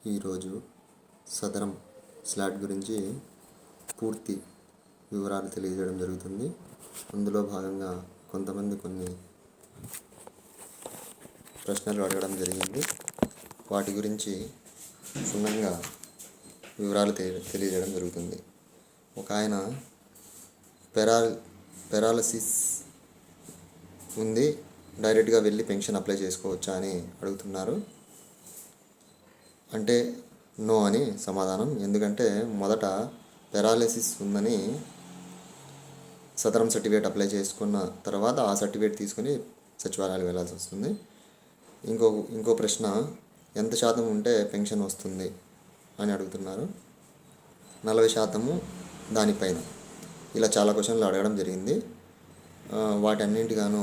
ఈరోజు సదరం స్లాట్ గురించి పూర్తి వివరాలు తెలియజేయడం జరుగుతుంది. అందులో భాగంగా కొంతమంది కొన్ని ప్రశ్నలు అడగడం జరిగింది. వాటి గురించి క్షుణ్ణంగా వివరాలు తెలియజేయడం జరుగుతుంది. ఒక ఆయన పెరాలసిస్ ఉంది, డైరెక్ట్గా వెళ్ళి పెన్షన్ అప్లై చేసుకోవచ్చా అని అడుగుతున్నారు. అంటే నో అని సమాధానం. ఎందుకంటే మొదట పెరాలసిస్ ఉందని సదరం సర్టిఫికేట్ అప్లై చేసుకున్న తర్వాత ఆ సర్టిఫికేట్ తీసుకుని సచివాలయాలు వెళ్ళాల్సి వస్తుంది. ఇంకో ప్రశ్న, ఎంత శాతం ఉంటే పెన్షన్ వస్తుంది అని అడుగుతున్నారు. 40% దానిపైన. ఇలా చాలా క్వశ్చన్లు అడగడం జరిగింది. వాటన్నింటిగాను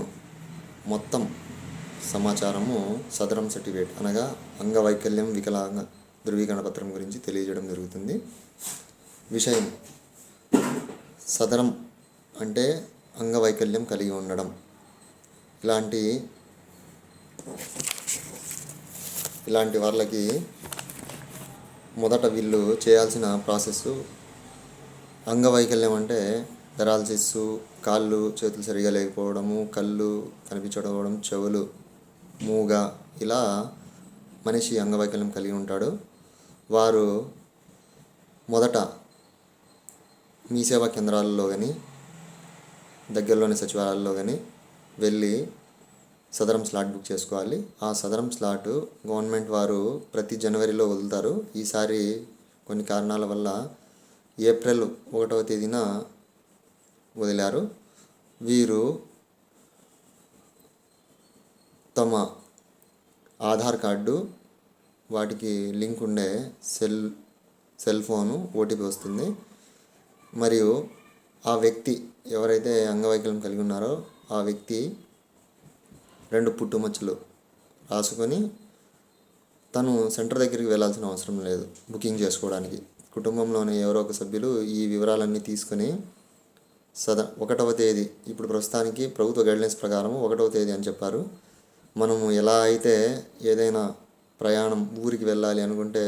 మొత్తం సమాచారము సదరం సర్టిఫికేట్ అనగా అంగవైకల్యం వికలాంగ ధృవీకరణ పత్రం గురించి తెలియజేయడం జరుగుతుంది. విషయం, సదరం అంటే అంగవైకల్యం కలిగి ఉండడం. ఇలాంటి వాళ్ళకి మొదట వీళ్ళు చేయాల్సిన ప్రాసెస్, అంగవైకల్యం అంటే పెరాలసిస్, కాళ్ళు చేతులు సరిగా లేకపోవడము, కళ్ళు కనిపించకపోవడం, చెవులు మూగ, ఇలా మనిషి అంగవైకల్యం కలిగి ఉంటాడు. వారు మొదట మీ సేవా కేంద్రాలలో కానీ దగ్గరలోని సచివాలయాల్లో కానీ వెళ్ళి సదరం స్లాట్ బుక్ చేసుకోవాలి. ఆ సదరం స్లాట్ గవర్నమెంట్ వారు ప్రతి జనవరిలో వదులుతారు. ఈసారి కొన్ని కారణాల వల్ల ఏప్రిల్ 1వ తేదీన వదిలారు. వీరు తమ ఆధార్ కార్డు, వాటికి లింక్ ఉండే సెల్ ఫోను, ఓటీపీ వస్తుంది. మరియు ఆ వ్యక్తి ఎవరైతే అంగవైకల్యం కలిగి ఉన్నారో ఆ వ్యక్తి 2 పుట్టుమచ్చలు రాసుకొని తను సెంటర్ దగ్గరికి వెళ్ళాల్సిన అవసరం లేదు బుకింగ్ చేసుకోవడానికి. కుటుంబంలోని ఎవరో ఒక సభ్యులు ఈ వివరాలన్నీ తీసుకొని 1వ తేదీ, ఇప్పుడు ప్రస్తుతానికి ప్రభుత్వ గైడ్లైన్స్ ప్రకారం 1వ తేదీ అని చెప్పారు. మనము ఎలా అయితే ఏదైనా ప్రయాణం ఊరికి వెళ్ళాలి అనుకుంటే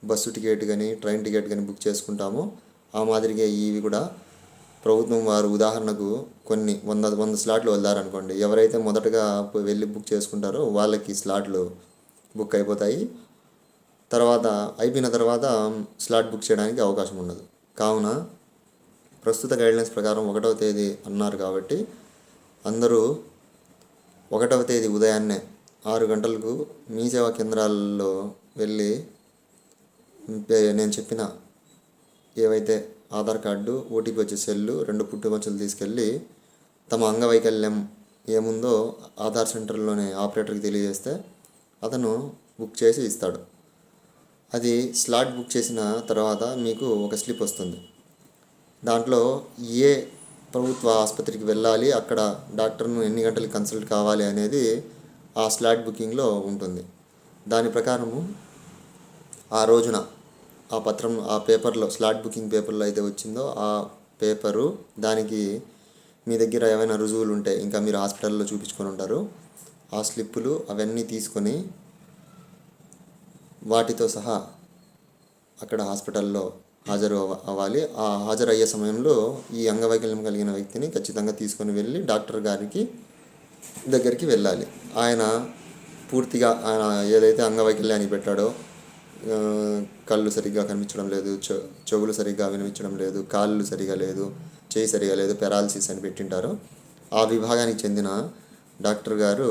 బస్సు టికెట్ కానీ ట్రైన్ టికెట్ కానీ బుక్ చేసుకుంటామో ఆ మాదిరిగా ఇవి కూడా ప్రభుత్వం వారు ఉదాహరణకు కొన్ని 100 స్లాట్లు వదిలారనుకోండి, ఎవరైతే మొదటగా వెళ్ళి బుక్ చేసుకుంటారో వాళ్ళకి స్లాట్లు బుక్ అయిపోతాయి. అయిపోయిన తర్వాత స్లాట్ బుక్ చేయడానికి అవకాశం ఉండదు. కావున ప్రస్తుత గైడ్లైన్స్ ప్రకారం 1వ తేదీ అన్నారు కాబట్టి అందరూ 1వ తేదీ ఉదయాన్నే 6 గంటలకు మీ సేవా కేంద్రాల్లో వెళ్ళి నేను చెప్పిన ఏవైతే ఆధార్ కార్డు, ఓటీపీ వచ్చే సెల్లు, 2 పుట్టుమచ్చలు తీసుకెళ్ళి తమ అంగవైకల్యం ఏముందో ఆధార్ సెంటర్లోనే ఆపరేటర్కి తెలియజేస్తే అతను బుక్ చేసి ఇస్తాడు. అది స్లాట్ బుక్ చేసిన తర్వాత మీకు ఒక స్లిప్ వస్తుంది. దాంట్లో ఏ ప్రభుత్వ ఆసుపత్రికి వెళ్ళాలి, అక్కడ డాక్టర్ను ఎన్ని గంటలకు కన్సల్ట్ కావాలి అనేది ఆ స్లాట్ బుకింగ్లో ఉంటుంది. దాని ప్రకారము ఆ రోజున ఆ పత్రం, ఆ పేపర్లో, స్లాట్ బుకింగ్ పేపర్లో అయితే వచ్చిందో ఆ పేపరు, దానికి మీ దగ్గర ఏమైనా రుజువులు ఉంటే, ఇంకా మీరు హాస్పిటల్లో చూపించుకొని ఉంటారు, ఆ స్లిప్పులు అవన్నీ తీసుకొని వాటితో సహా అక్కడ హాస్పిటల్లో హాజరు అవ్వాలి. ఆ హాజరయ్యే సమయంలో ఈ అంగవైకల్యం కలిగిన వ్యక్తిని ఖచ్చితంగా తీసుకొని వెళ్ళి డాక్టర్ గారికి దగ్గరికి వెళ్ళాలి. ఆయన పూర్తిగా ఆయన ఏదైతే అంగవైకల్యానికి పెట్టాడో, కళ్ళు సరిగ్గా కనిపించడం లేదు, చెవులు సరిగ్గా వినిపించడం లేదు, కాళ్ళు సరిగా లేదు, చేయి సరిగా లేదు, పెరాలసిస్ అని పెట్టింటారో ఆ విభాగానికి చెందిన డాక్టర్ గారు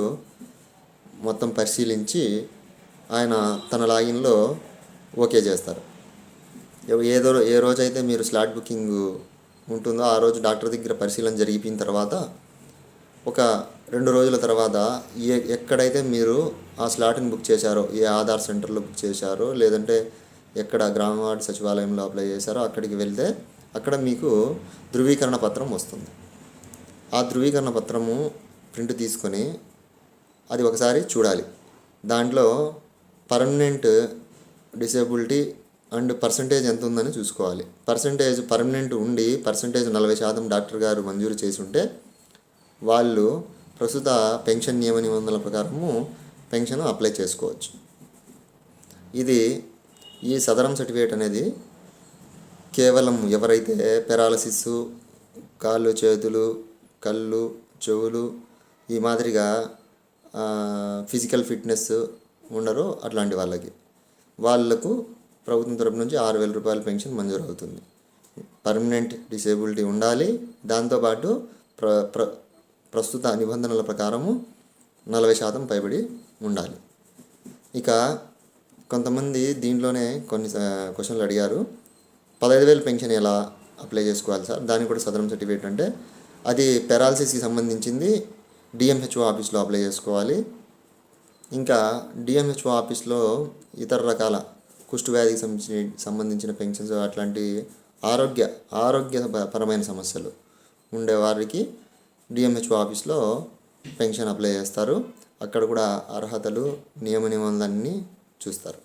మొత్తం పరిశీలించి ఆయన తన లాగిన్లో ఓకే చేస్తారు. ఏ రోజైతే మీరు స్లాట్ బుకింగ్ ఉంటుందో ఆ రోజు డాక్టర్ దగ్గర పరిశీలన జరిగిపోయిన తర్వాత ఒక 2 రోజుల తర్వాత ఎక్కడైతే మీరు ఆ స్లాట్ని బుక్ చేశారో, ఏ ఆధార్ సెంటర్లో బుక్ చేశారో, లేదంటే ఎక్కడ గ్రామ వార్డు సచివాలయంలో అప్లై చేశారో అక్కడికి వెళ్తే అక్కడ మీకు ధృవీకరణ పత్రం వస్తుంది. ఆ ధృవీకరణ పత్రము ప్రింట్ తీసుకొని అది ఒకసారి చూడాలి. దాంట్లో పర్మనెంట్ డిసేబిలిటీ అండ్ పర్సంటేజ్ ఎంత ఉందని చూసుకోవాలి. పర్మనెంట్ ఉండి పర్సంటేజ్ 40% డాక్టర్ గారు మంజూరు చేసి ఉంటే వాళ్ళు ప్రస్తుత పెన్షన్ నియమ నిబంధనల ప్రకారము పెన్షన్ అప్లై చేసుకోవచ్చు. ఇది ఈ సదరం సర్టిఫికేట్ అనేది కేవలం ఎవరైతే పెరాలసిస్, కాళ్ళు చేతులు కళ్ళు చెవులు ఈ మాదిరిగా ఫిజికల్ ఫిట్నెస్ ఉండరో అట్లాంటి వాళ్ళకు ప్రభుత్వం తరపు నుంచి 6,000 రూపాయల పెన్షన్ మంజూరు అవుతుంది. పర్మనెంట్ డిసేబిలిటీ ఉండాలి. దాంతోపాటు ప్రస్తుత నిబంధనల ప్రకారము 40% పైబడి ఉండాలి. ఇక కొంతమంది దీంట్లోనే కొన్ని క్వశ్చన్లు అడిగారు. 15,000 పెన్షన్ ఎలా అప్లై చేసుకోవాలి సార్? దానికి కూడా సదరం సర్టిఫికేట్ అంటే అది పెరాలసిస్కి సంబంధించింది డిఎంహెచ్ఓ ఆఫీస్లో అప్లై చేసుకోవాలి. ఇంకా డిఎంహెచ్ఓ ఆఫీస్లో ఇతర రకాల కుష్టు వ్యాధికి సంబంధించిన పెన్షన్స్ అట్లాంటి ఆరోగ్యపరమైన సమస్యలు ఉండేవారికి డిఎంహెచ్ఓ ఆఫీస్లో పెన్షన్ అప్లై చేస్తారు. అక్కడ కూడా అర్హతలు నియమ నిబంధనలన్నీ చూస్తారు.